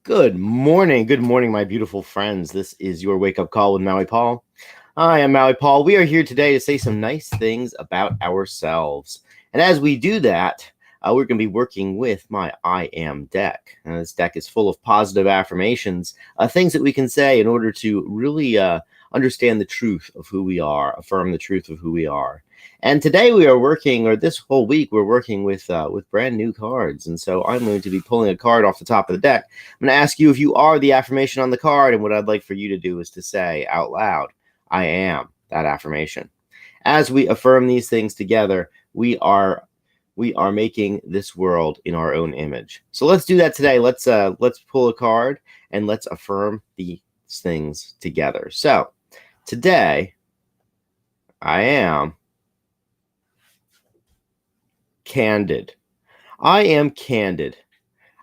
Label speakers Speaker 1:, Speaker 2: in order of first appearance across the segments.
Speaker 1: Good morning, my beautiful friends. This is your wake up call with Maui Paul. I am Maui Paul. We are here today to say some nice things about ourselves. And as we do that, we're going to be working with my I Am deck. This deck is full of positive affirmations, things that we can say in order to really understand the truth of who we are, affirm the truth of who we are. And today we are working, or this whole week, we're working with brand new cards. And so I'm going to be pulling a card off the top of the deck. I'm going to ask you if you are the affirmation on the card, and what I'd like for you to do is to say out loud, I am that affirmation. As we affirm these things together, we are making this world in our own image. So let's do that today. Let's pull a card and let's affirm these things together. So today, I am candid. I am candid.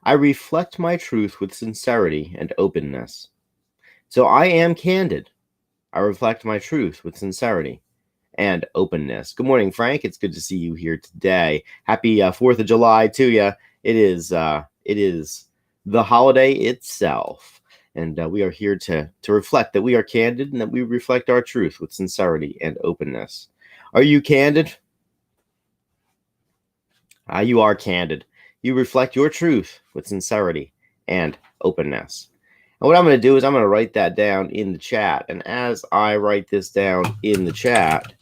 Speaker 1: I reflect my truth with sincerity and openness. So I am candid. I reflect my truth with sincerity and openness. Good morning, Frank. It's good to see you here today. Happy 4th of July to you. It is the holiday itself. And we are here to reflect that we are candid and that we reflect our truth with sincerity and openness. Are you candid? You are candid. You reflect your truth with sincerity and openness. And what I'm going to do is I'm going to write that down in the chat. And as I write this down in the chat,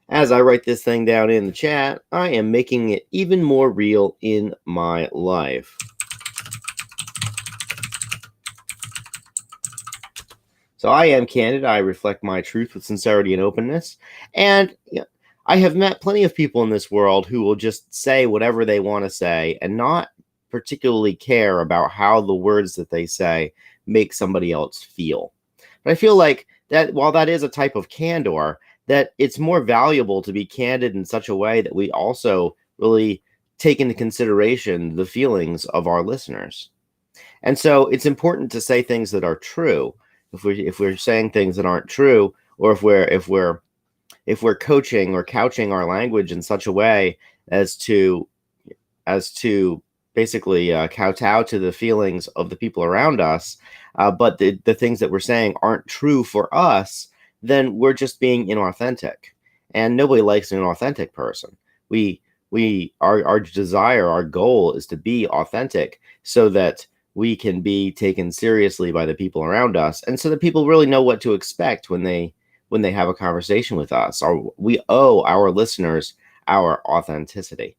Speaker 1: as I write this thing down in the chat, I am making it even more real in my life. So I am candid. I reflect my truth with sincerity and openness. And I have met plenty of people in this world who will just say whatever they want to say and not particularly care about how the words that they say make somebody else feel. But I feel like that while that is a type of candor, that it's more valuable to be candid in such a way that we also really take into consideration the feelings of our listeners. And so it's important to say things that are true. If we're saying things that aren't true, or if we're coaching or couching our language in such a way as to basically kowtow to the feelings of the people around us, but the things that we're saying aren't true for us, then we're just being inauthentic. And nobody likes an inauthentic person. Our desire, our goal is to be authentic so that we can be taken seriously by the people around us, and so that people really know what to expect when they have a conversation with us. We owe our listeners our authenticity.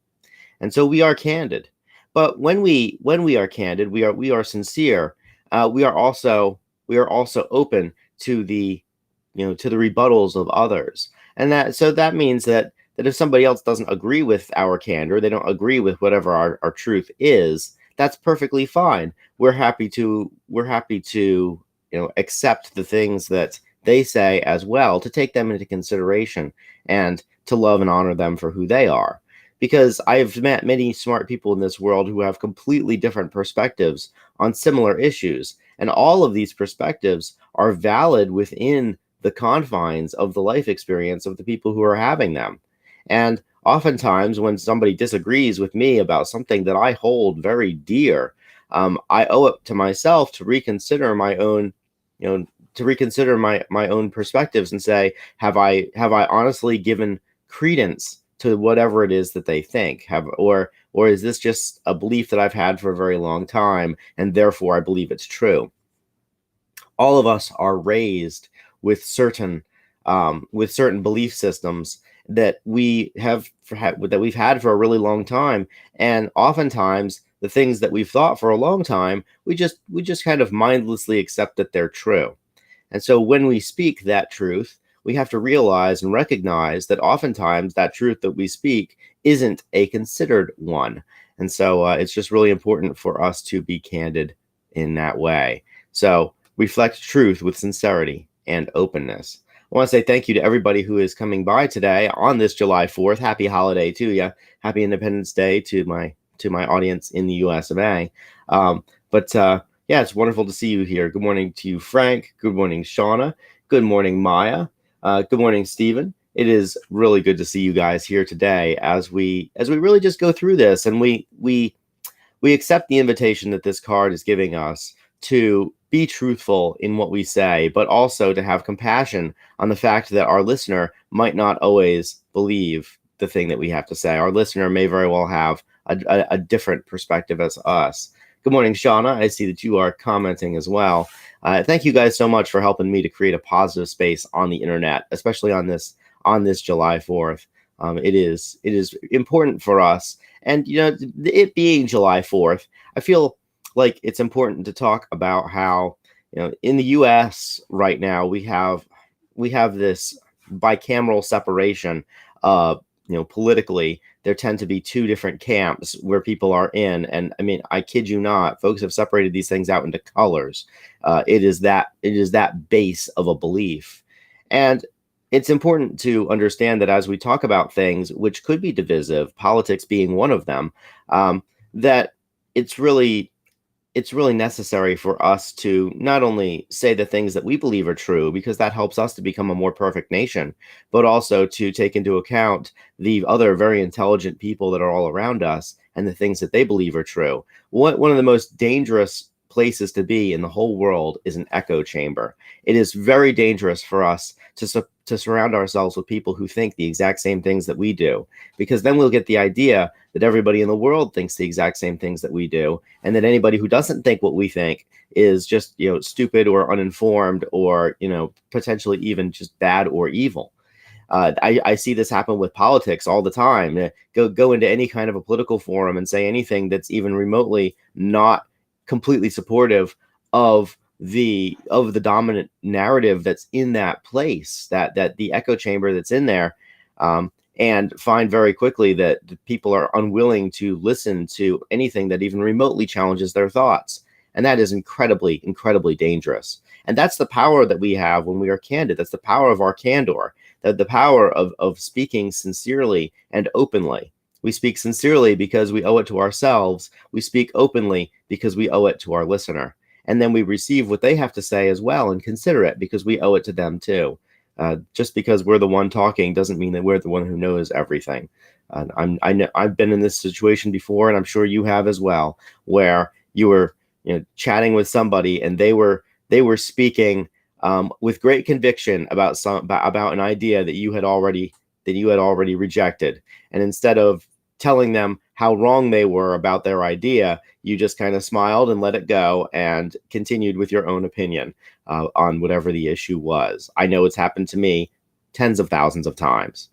Speaker 1: And so we are candid. But when we are candid, we are sincere. We are also open to the rebuttals of others. And that means that if somebody else doesn't agree with our candor, they don't agree with whatever our truth is, that's perfectly fine. We're happy to accept the things that they say as well, to take them into consideration and to love and honor them for who they are. Because I've met many smart people in this world who have completely different perspectives on similar issues. And all of these perspectives are valid within the confines of the life experience of the people who are having them. And oftentimes when somebody disagrees with me about something that I hold very dear, I owe it to myself to reconsider my own, my own perspectives and say, have I honestly given credence to whatever it is that they think, or is this just a belief that I've had for a very long time and therefore I believe it's true? All of us are raised with certain belief systems that we've had for a really long time, and oftentimes the things that we've thought for a long time, we just kind of mindlessly accept that they're true. And so when we speak that truth, we have to realize and recognize that oftentimes that truth that we speak isn't a considered one. And so it's just really important for us to be candid in that way. So reflect truth with sincerity and openness. I want to say thank you to everybody who is coming by today on this July 4th. Happy holiday to you. Happy Independence Day to my audience in the US of A. Yeah, it's wonderful to see you here. Good morning to you, Frank. Good morning, Shauna. Good morning, Maya. Good morning, Stephen. It is really good to see you guys here today as we really just go through this, and we we accept the invitation that this card is giving us to be truthful in what we say, but also to have compassion on the fact that our listener might not always believe the thing that we have to say. Our listener may very well have a different perspective as us. Good morning, Shauna. I see that you are commenting as well. Thank you guys so much for helping me to create a positive space on the internet, especially on this July 4th. It is important for us, and it being July 4th, I feel like it's important to talk about how in the U.S. right now we have this bicameral separation. Politically, there tend to be two different camps where people are in, and I mean, I kid you not, folks have separated these things out into colors. It is that base of a belief, and it's important to understand that as we talk about things which could be divisive, politics being one of them, that it's really necessary for us to not only say the things that we believe are true, because that helps us to become a more perfect nation, but also to take into account the other very intelligent people that are all around us and the things that they believe are true. One of the most dangerous places to be in the whole world is an echo chamber. It is very dangerous for us to surround ourselves with people who think the exact same things that we do, because then we'll get the idea that everybody in the world thinks the exact same things that we do, and that anybody who doesn't think what we think is just stupid or uninformed or potentially even just bad or evil. I see this happen with politics all the time. Go into any kind of a political forum and say anything that's even remotely not completely supportive of the dominant narrative that's in that place, that the echo chamber that's in there, and find very quickly that people are unwilling to listen to anything that even remotely challenges their thoughts. And that is incredibly, incredibly dangerous. And that's the power that we have when we are candid. That's the power of our candor, the power of speaking sincerely and openly. We speak sincerely because we owe it to ourselves. We speak openly because we owe it to our listener. And then we receive what they have to say as well and consider it because we owe it to them too. Just because we're the one talking doesn't mean that we're the one who knows everything. I've been in this situation before, and I'm sure you have as well, where you were chatting with somebody and they were speaking with great conviction about an idea that you had already rejected, and instead of telling them how wrong they were about their idea, you just kind of smiled and let it go and continued with your own opinion on whatever the issue was. I know it's happened to me tens of thousands of times.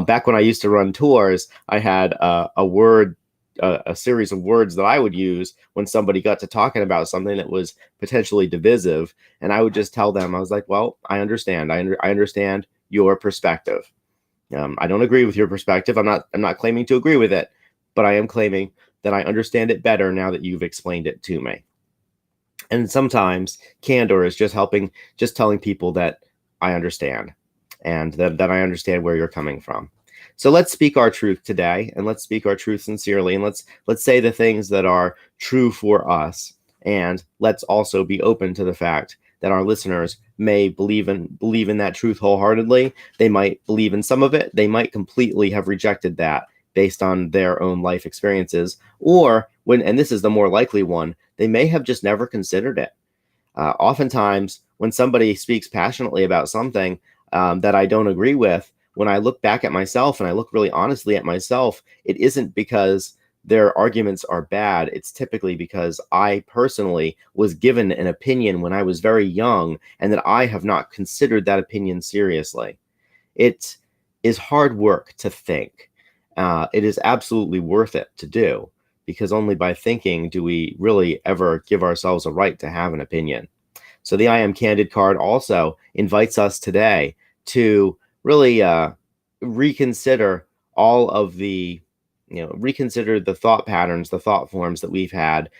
Speaker 1: Back when I used to run tours, I had a series of words that I would use when somebody got to talking about something that was potentially divisive, and I would just tell them, I was like, well, I understand. I understand your perspective. I don't agree with your perspective. I'm not claiming to agree with it, but I am claiming that I understand it better now that you've explained it to me. And sometimes candor is just telling people that I understand, and that I understand where you're coming from. So let's speak our truth today, and let's speak our truth sincerely, and let's say the things that are true for us, and let's also be open to the fact that our listeners may believe in that truth wholeheartedly. They might believe in some of it. They might completely have rejected that based on their own life experiences, or and this is the more likely one, they may have just never considered it. Oftentimes, when somebody speaks passionately about something that I don't agree with, when I look back at myself and I look really honestly at myself, it isn't because their arguments are bad. It's typically because I personally was given an opinion when I was very young, and that I have not considered that opinion seriously. It is hard work to think. It is absolutely worth it to do, because only by thinking do we really ever give ourselves a right to have an opinion. So the I Am Candid card also invites us today to really reconsider all of the reconsider the thought patterns, the thought forms that we've had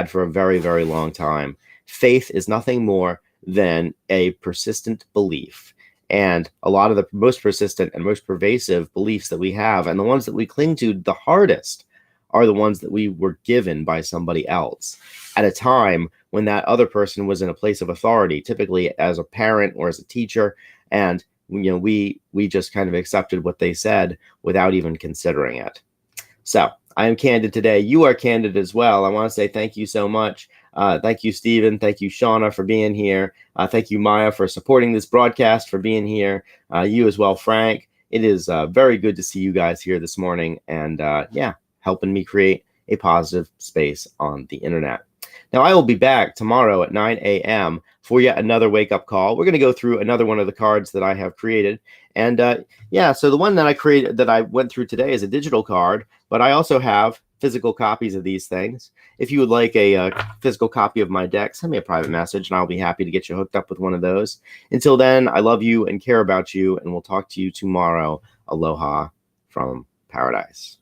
Speaker 1: for a very, very long time. Faith is nothing more than a persistent belief. And a lot of the most persistent and most pervasive beliefs that we have, and the ones that we cling to the hardest, are the ones that we were given by somebody else at a time when that other person was in a place of authority, typically as a parent or as a teacher. And we just kind of accepted what they said without even considering it. So I am candid today. You are candid as well. I want to say thank you so much. Thank you, Stephen. Thank you, Shauna, for being here. Thank you, Maya, for supporting this broadcast, for being here. You as well, Frank. It is very good to see you guys here this morning and yeah, helping me create a positive space on the internet. Now, I will be back tomorrow at 9 a.m. for yet another wake-up call. We're going to go through another one of the cards that I have created. And yeah, so the one that I created, that I went through today, is a digital card, but I also have physical copies of these things. If you would like a physical copy of my deck, send me a private message, and I'll be happy to get you hooked up with one of those. Until then, I love you and care about you, and we'll talk to you tomorrow. Aloha from paradise.